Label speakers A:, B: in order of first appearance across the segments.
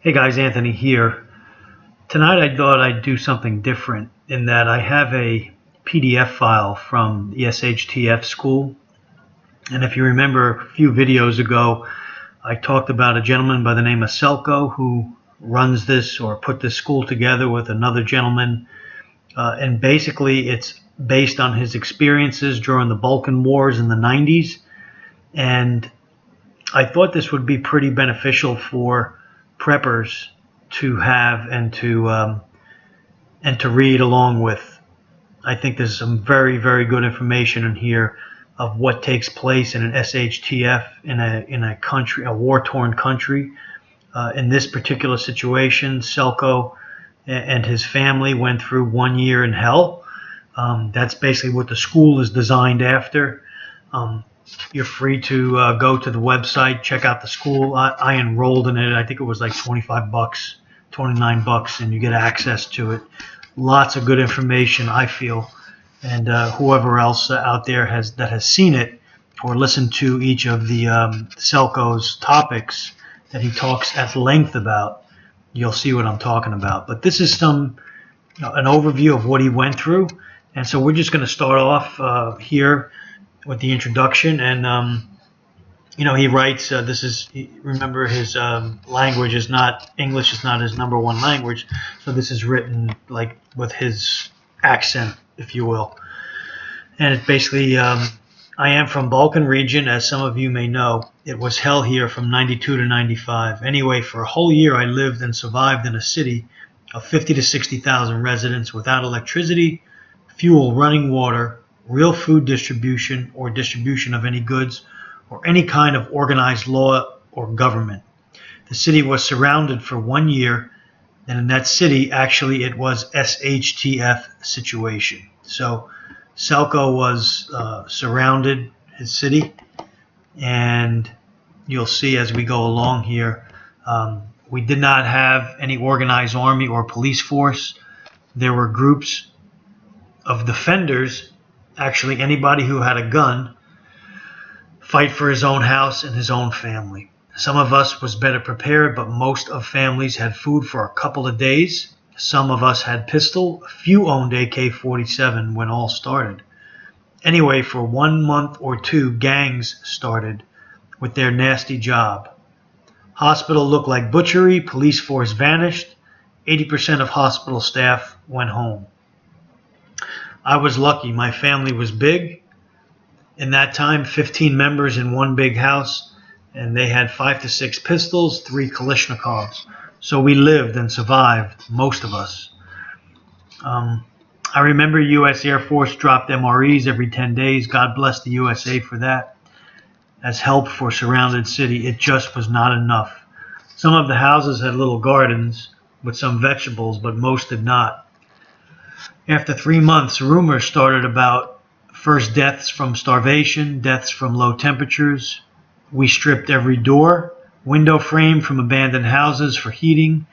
A: Hey guys, Anthony here. Tonight I thought I'd do something different in that I have a PDF file from the SHTF school. And if you remember a few videos ago, I talked about a gentleman by the name of Selco who runs this or put this school together with another gentleman. And basically it's based on his experiences during the Balkan Wars in the 90s. And I thought this would be pretty beneficial for preppers to have and to read along with. I think there's some very, very good information in here of what takes place in an SHTF in a country, a war-torn country. In this particular situation, Selco and his family went through 1 year in hell. That's basically what the school is designed after. You're free to go to the website, check out the school. I enrolled in it. I think it was like $25, $29, and you get access to it. Lots of good information, I feel. And whoever else out there has seen it or listened to each of the Selco's topics that he talks at length about, you'll see what I'm talking about. But this is an overview of what he went through. And so we're just going to start off here with the introduction, and he writes. Remember, his language is not English; is not his number one language, so this is written like with his accent, if you will. And it's basically, I am from Balkan region, as some of you may know. It was hell here from '92 to '95. Anyway, for a whole year, I lived and survived in a city of 50 to 60,000 residents without electricity, fuel, running water, real food distribution or distribution of any goods, or any kind of organized law or government. The city was surrounded for 1 year, and in that city, actually, it was SHTF situation. So Selco was surrounded, his city, and you'll see as we go along here, we did not have any organized army or police force. There were groups of defenders. Actually, anybody who had a gun fight for his own house and his own family. Some of us was better prepared, but most of families had food for a couple of days. Some of us had pistol. A few owned AK-47 when all started. Anyway, for 1 month or two, gangs started with their nasty job. Hospital looked like butchery. Police force vanished. 80% of hospital staff went home. I was lucky. My family was big. In that time, 15 members in one big house, and they had 5 to 6 pistols, 3 Kalashnikovs. So we lived and survived, most of us. I remember U.S. Air Force dropped MREs every 10 days. God bless the USA for that. As help for surrounded city, it just was not enough. Some of the houses had little gardens with some vegetables, but most did not. After 3 months, rumors started about first deaths from starvation, deaths from low temperatures. We stripped every door, window frame from abandoned houses for heating.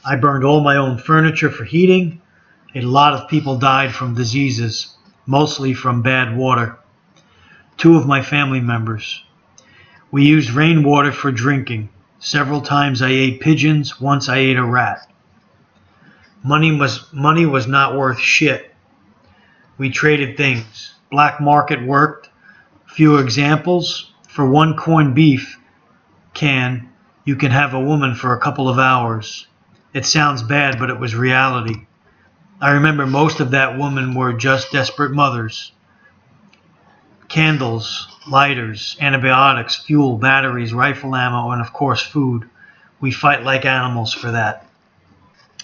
A: I burned all my own furniture for heating. A lot of people died from diseases, mostly from bad water. 2 of my family members. We used rainwater for drinking. Several times I ate pigeons. Once I ate a rat. Money was not worth shit. We traded things. Black market worked. Few examples. For 1 corned beef can, you can have a woman for a couple of hours. It sounds bad, but it was reality. I remember most of that women were just desperate mothers. Candles, lighters, antibiotics, fuel, batteries, rifle ammo, and of course food. We fight like animals for that.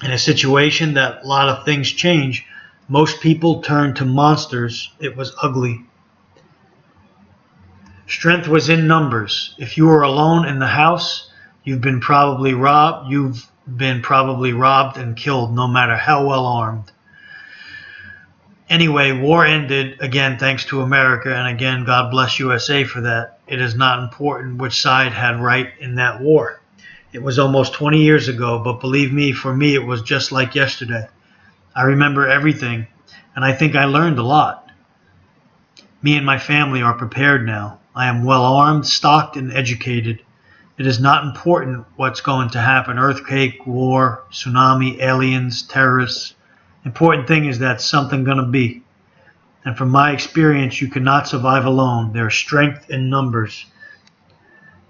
A: In a situation that a lot of things change, most people turn to monsters. It was ugly. Strength was in numbers. If you were alone in the house, you've been probably robbed and killed, no matter how well armed. Anyway, war ended, again thanks to America, and again God bless USA for that. It is not important which side had right in that war. It was almost 20 years ago, but believe me, for me it was just like yesterday. I remember everything, and I think I learned a lot. Me and my family are prepared now. I am well armed, stocked, and educated. It is not important what's going to happen: earthquake, war, tsunami, aliens, terrorists. Important thing is that something going to be. And from my experience, you cannot survive alone. There is strength in numbers.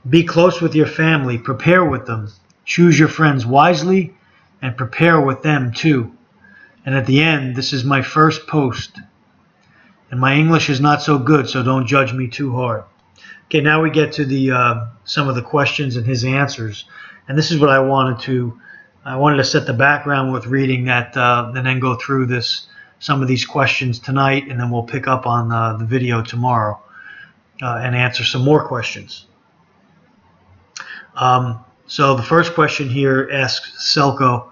A: Be close with your family. Prepare with them. Choose your friends wisely and prepare with them too. And at the end, this is my first post. And my English is not so good, so don't judge me too hard. Okay, now we get to the some of the questions and his answers. And this is what I wanted to set the background with reading that, and then go through some of these questions tonight, and then we'll pick up on the video tomorrow and answer some more questions. So the first question here asks Selco,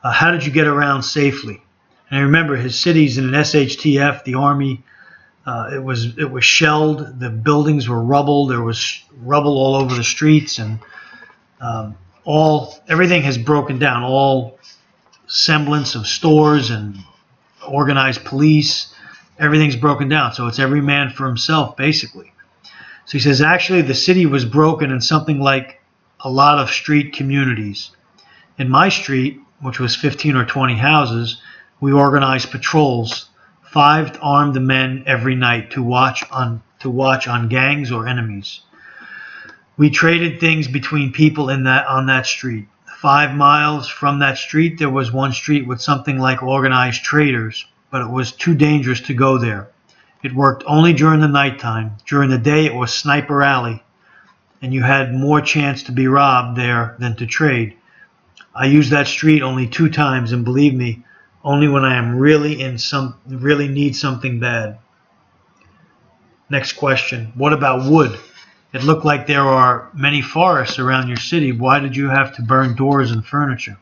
A: how did you get around safely? And remember, his city's in an SHTF, the Army. It was shelled. The buildings were rubble. There was rubble all over the streets, and everything has broken down. All semblance of stores and organized police, everything's broken down. So it's every man for himself, basically. So he says, actually, the city was broken in something like a lot of street communities. In my street, which was 15 or 20 houses, we organized patrols, 5 armed men every night to watch on gangs or enemies. We traded things between people on that street. 5 miles from that street, there was one street with something like organized traders, but it was too dangerous to go there. It worked only during the nighttime. During the day, it was Sniper Alley, and you had more chance to be robbed there than to trade. I used that street only 2 times, and believe me, only when I am really need something bad. Next question. What about wood? It looked like there are many forests around your city. Why did you have to burn doors and furniture?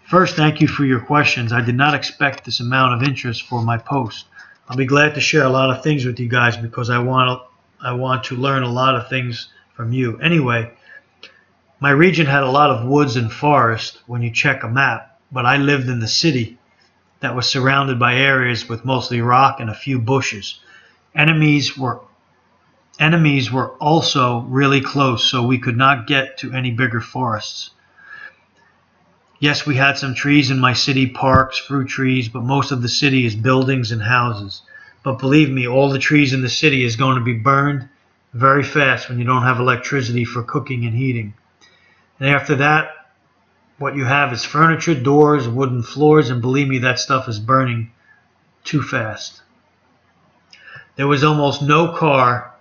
A: First, thank you for your questions. I did not expect this amount of interest for my post. I'll be glad to share a lot of things with you guys because I want to learn a lot of things from you. Anyway, my region had a lot of woods and forest when you check a map, but I lived in the city that was surrounded by areas with mostly rock and a few bushes. Enemies were also really close, so we could not get to any bigger forests. Yes, we had some trees in my city, parks, fruit trees, but most of the city is buildings and houses. But believe me, all the trees in the city is going to be burned very fast when you don't have electricity for cooking and heating. And after that, what you have is furniture, doors, wooden floors, and believe me, that stuff is burning too fast. There was almost no car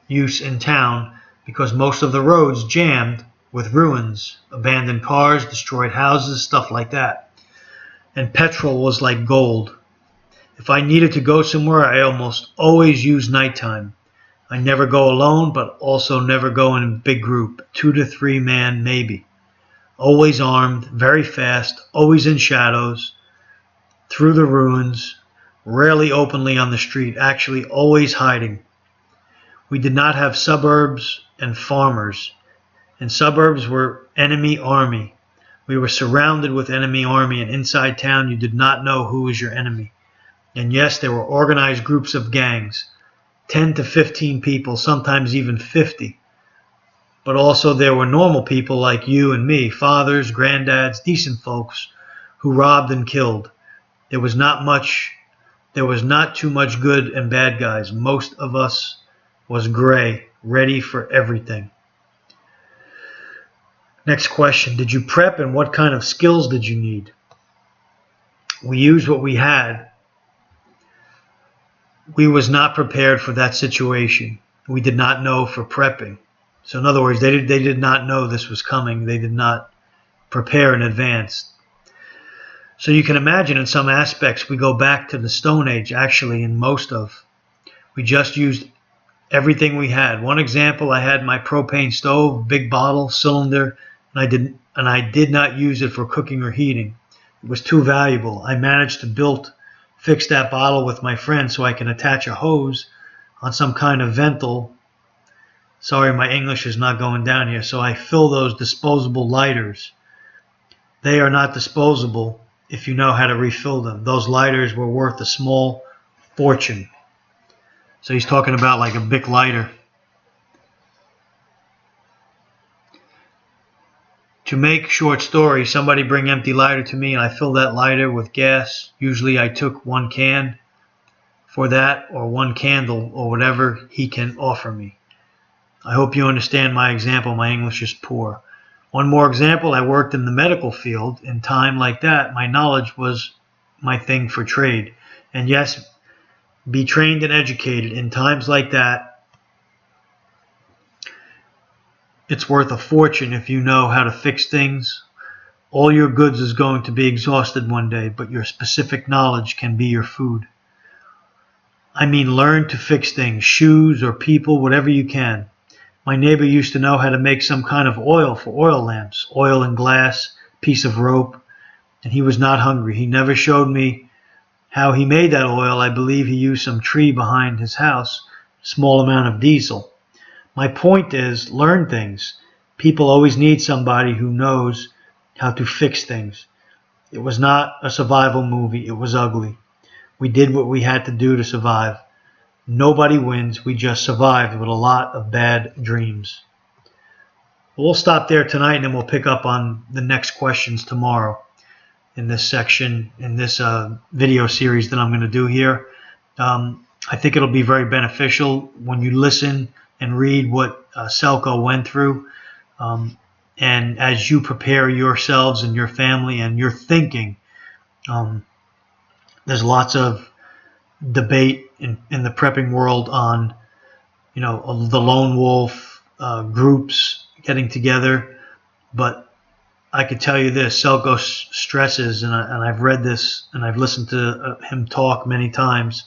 A: use in town because most of the roads jammed with ruins, abandoned cars, destroyed houses, stuff like that. And petrol was like gold. If I needed to go somewhere, I almost always use nighttime. I never go alone, but also never go in a big group, 2 to 3 man maybe. Always armed, very fast, always in shadows, through the ruins, rarely openly on the street, actually always hiding. We did not have suburbs and farmers. And suburbs were enemy army. We were surrounded with enemy army, and inside town you did not know who was your enemy. And yes, there were organized groups of gangs, 10 to 15 people, sometimes even 50. But also there were normal people like you and me, fathers, granddads, decent folks who robbed and killed. There was not too much good and bad guys. Most of us was gray, ready for everything. Next question. Did you prep, and what kind of skills did you need? We used what we had. We was not prepared for that situation. We did not know for prepping. So in other words, they did not know this was coming. They did not prepare in advance. So you can imagine in some aspects we go back to the Stone Age, actually, in most of. We just used everything we had. One example, I had my propane stove, big bottle, cylinder, and I did not use it for cooking or heating. It was too valuable. I managed to fix that bottle with my friend so I can attach a hose on some kind of ventil. Sorry, my English is not going down here. So I fill those disposable lighters. They are not disposable if you know how to refill them. Those lighters were worth a small fortune. So he's talking about like a Bic lighter. To make short story, somebody bring empty lighter to me and I fill that lighter with gas. Usually I took 1 can for that, or 1 candle, or whatever he can offer me. I hope you understand my example. My English is poor. One more example, I worked in the medical field. In time like that, my knowledge was my thing for trade. And yes, be trained and educated. In times like that, it's worth a fortune if you know how to fix things. All your goods is going to be exhausted one day, but your specific knowledge can be your food. I mean, learn to fix things, shoes or people, whatever you can. My neighbor used to know how to make some kind of oil for oil lamps, oil and glass, piece of rope, and he was not hungry. He never showed me how he made that oil. I believe he used some tree behind his house, small amount of diesel. My point is, learn things. People always need somebody who knows how to fix things. It was not a survival movie. It was ugly. We did what we had to do to survive. Nobody wins. We just survived with a lot of bad dreams. We'll stop there tonight, and then we'll pick up on the next questions tomorrow in this section, in this video series that I'm going to do here. I think it'll be very beneficial when you listen and read what Selco went through. And as you prepare yourselves and your family and your thinking, there's lots of debate in the prepping world on, the lone wolf groups getting together. But I could tell you this, Selco stresses, and I've read this and I've listened to him talk many times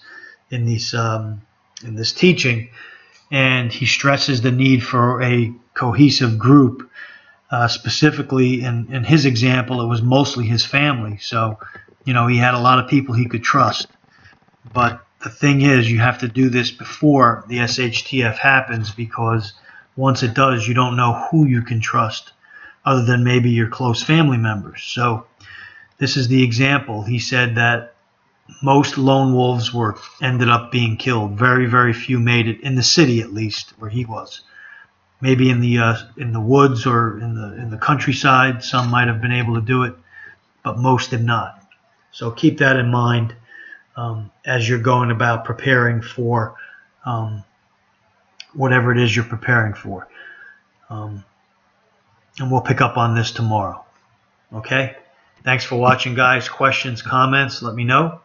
A: in this teaching, and he stresses the need for a cohesive group. Specifically, in his example, it was mostly his family. So, he had a lot of people he could trust. But the thing is, you have to do this before the SHTF happens, because once it does, you don't know who you can trust other than maybe your close family members. So this is the example. He said that most lone wolves ended up being killed. Very, very few made it, in the city at least, where he was. Maybe in the woods or in the countryside, some might have been able to do it, but most did not. So keep that in mind as you're going about preparing for whatever it is you're preparing for. And we'll pick up on this tomorrow. Okay? Thanks for watching, guys. Questions, comments, let me know.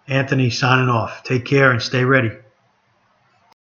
A: Anthony signing off. Take care and stay ready.